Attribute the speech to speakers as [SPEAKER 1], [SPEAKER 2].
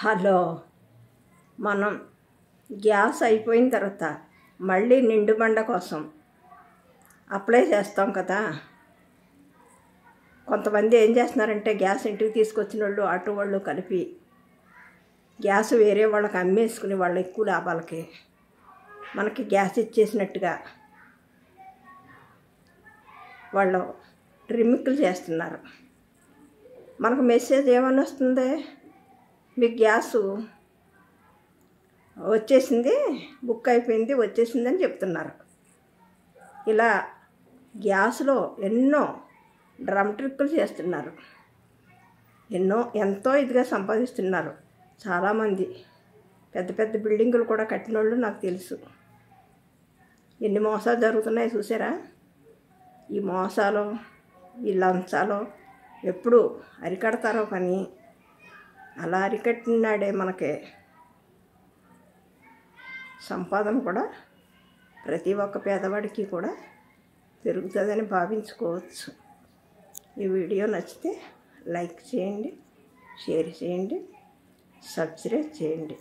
[SPEAKER 1] Hello, మనం gas అయిపోయిన తర్వాత మళ్ళీ నిండు బండ కోసం అప్లై చేస్తాం కదా. కొంతమంది ఏం చేస్తున్నారంటే గ్యాస్ ఇంటికి తీసుకొచ్చిన వాళ్ళు ఆటో వాళ్ళు కలిపి గ్యాస్ వేరే వాళ్ళకి అమ్మేసుకుని వాళ్ళు ఎక్కువ లాభాలకి మనకి గ్యాస్ ఇచ్చేసినట్టుగా వాళ్ళు రిమిక్కులు చేస్తున్నారు. మనకు మెసేజ్ ఏమని వస్తుంది, మీకు గ్యాసు వచ్చేసింది, బుక్ అయిపోయింది, వచ్చేసిందని చెప్తున్నారు. ఇలా గ్యాస్లో ఎన్నో డ్రమ్ ట్రిక్కులు చేస్తున్నారు, ఎంతో ఇదిగా సంపాదిస్తున్నారు. చాలామంది పెద్ద పెద్ద బిల్డింగులు కూడా కట్టిన వాళ్ళు నాకు తెలుసు. ఎన్ని మోసాలు జరుగుతున్నాయి చూసారా. ఈ మోసాలు, ఈ లంచాలు ఎప్పుడు అరికడతారో కానీ అలా అరికట్టినాడే మనకి సంపాదన కూడా ప్రతి ఒక్క పేదవాడికి కూడా పెరుగుతుందని భావించుకోవచ్చు. ఈ వీడియో నచ్చితే లైక్ చేయండి, షేర్ చేయండి, సబ్స్క్రైబ్ చేయండి.